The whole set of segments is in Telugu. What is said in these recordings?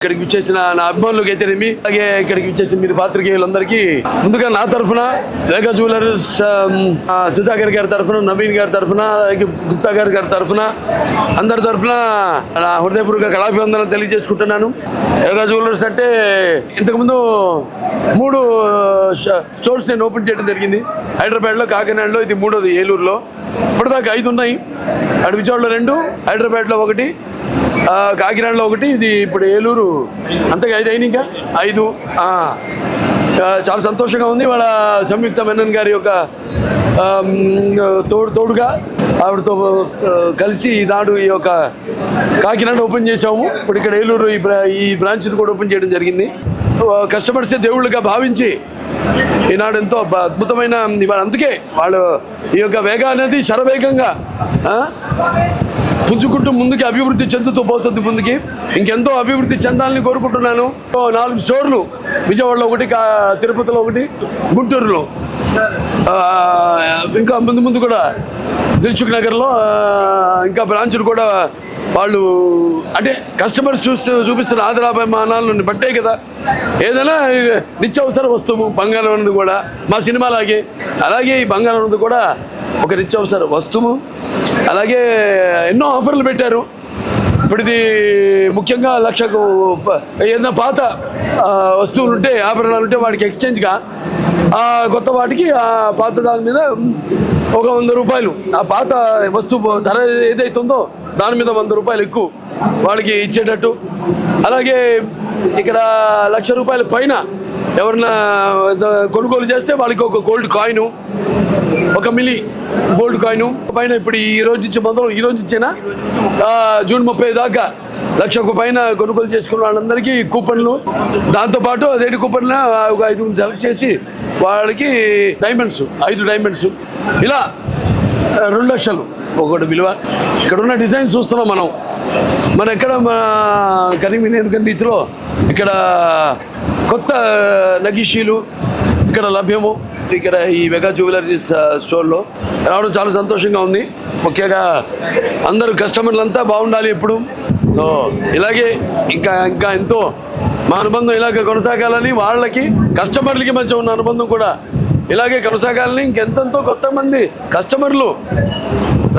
ఇక్కడికి వచ్చేసిన నా అభిమానులకు అయితేనేమి, అలాగే ఇక్కడికి వచ్చేసిన మీరు పాత్రికేయులందరికీ ముందుగా నా తరఫున రేఖా జ్యువెలర్స్ సుధాకర్ గారి తరఫున, నవీన్ గారి తరఫున, గుప్తా గారి తరఫున, అందరి తరఫున నా హృదయపూర్వక కళాభివందనలు తెలియజేసుకుంటున్నాను. రేఖా జ్యువెలర్స్ అంటే ఇంతకుముందు 3 స్టోర్స్ నేను ఓపెన్ చేయడం జరిగింది. హైదరాబాద్లో, కాకినాడలో, ఇది 3వది ఏలూరులో. ఇప్పటిదాకా 5 ఉన్నాయి. అటు విజయవాడలో 2, హైదరాబాద్లో 1, కాకినాడలో 1, ఇది ఇప్పుడు ఏలూరు. అంతగా 5 అయినాయి. ఇంకా 5. చాలా సంతోషంగా ఉంది. వాళ్ళ సంయుక్త మెనన్ గారి యొక్క తోడుగా ఆవిడతో కలిసి ఈనాడు ఈ యొక్క కాకినాడ ఓపెన్ చేసాము. ఇప్పుడు ఇక్కడ ఏలూరు ఈ బ్రాంచ్ని కూడా ఓపెన్ చేయడం జరిగింది. కస్టమర్సే దేవుళ్ళుగా భావించి ఈనాడు ఎంతో అద్భుతమైన ఇవాళ, అందుకే వాళ్ళు ఈ యొక్క వేగా అనేది శరవేగంగా పుంజుకుంటూ ముందుకి అభివృద్ధి చెందుతూ పోతుంది. ముందుకి ఇంకెంతో అభివృద్ధి చెందాలని కోరుకుంటున్నాను. 4 స్టోర్లు విజయవాడలో 1, తిరుపతిలో 1, గుంటూరులో, ఇంకా ముందు కూడా దిల్సుఖ్ నగర్లో ఇంకా బ్రాంచులు కూడా వాళ్ళు అంటే కస్టమర్స్ చూపిస్తున్న ఆదరాభిమానాలను బట్టే కదా ఏదైనా నిత్యావసర వస్తువు. బంగారం అనేది కూడా మా సినిమా అలాగే ఈ బంగారం అనేది కూడా ఒక నిత్యావసర వస్తువు. అలాగే ఎన్నో ఆఫర్లు పెట్టారు. ఇప్పుడు ఇది ముఖ్యంగా 1,00,000కు ఏదైనా పాత వస్తువులు ఉంటే, ఆభరణాలు ఉంటే వాటికి ఎక్స్చేంజ్గా కొత్త వాటికి ఆ పాత దాని మీద ఒక 100 రూపాయలు, ఆ పాత వస్తువు ధర ఏదైతుందో దాని మీద 100 రూపాయలు ఎక్కువ వాళ్ళకి ఇచ్చేటట్టు. అలాగే ఇక్కడ 1,00,000 రూపాయల పైన ఎవరన్నా కొనుగోలు చేస్తే వాళ్ళకి ఒక gold coin, 1 milli gold coin పైన. ఇప్పుడు ఈ రోజు ఇచ్చేనా జూన్ 30 దాకా 1,00,000 పైన కొనుగోలు చేసుకున్న వాళ్ళందరికీ కూపన్లు, దాంతోపాటు అదేంటి కూపన్లు ఒక 5 సెలెక్ట్ చేసి వాళ్ళకి డైమండ్స్, 5 డైమండ్స్, ఇలా 2,00,000 ఒకటి విలువ. ఇక్కడ ఉన్న డిజైన్స్ చూస్తున్నాం మనం ఎక్కడ కనివిని రీతిలో ఇక్కడ కొత్త నగిషీలు ఇక్కడ లభ్యము. ఇక్కడ ఈ మెగా జ్యువెలరీస్ స్టోర్లో రావడం చాలా సంతోషంగా ఉంది. ముఖ్యంగా అందరూ కస్టమర్లంతా బాగుండాలి ఎప్పుడు. సో ఇలాగే ఇంకా ఎంతో మా అనుబంధం ఇలాగే కొనసాగాలని, వాళ్ళకి కస్టమర్లకి మధ్య ఉన్న అనుబంధం కూడా ఇలాగే కొనసాగాలని, ఇంకెంతో కొంతమంది కస్టమర్లు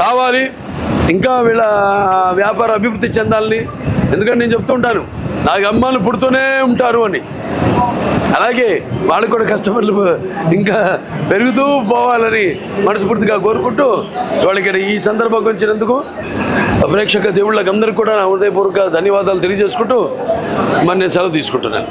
రావాలి, ఇంకా వీళ్ళ వ్యాపార అభివృద్ధి చెందాలని. ఎందుకంటే నేను చెప్తూ ఉంటాను, నాకు అమ్మాయిలు పుడుతూనే ఉంటారు అని. అలాగే వాళ్ళకు కూడా కస్టమర్లు ఇంకా పెరుగుతూ పోవాలని మనస్ఫూర్తిగా కోరుకుంటూ వాళ్ళకి ఈ సందర్భం వచ్చినందుకు ప్రేక్షక దేవుళ్ళకి అందరికీ కూడా నా హృదయపూర్వక ధన్యవాదాలు తెలియజేసుకుంటూ మరి నేను సెలవు తీసుకుంటున్నాను.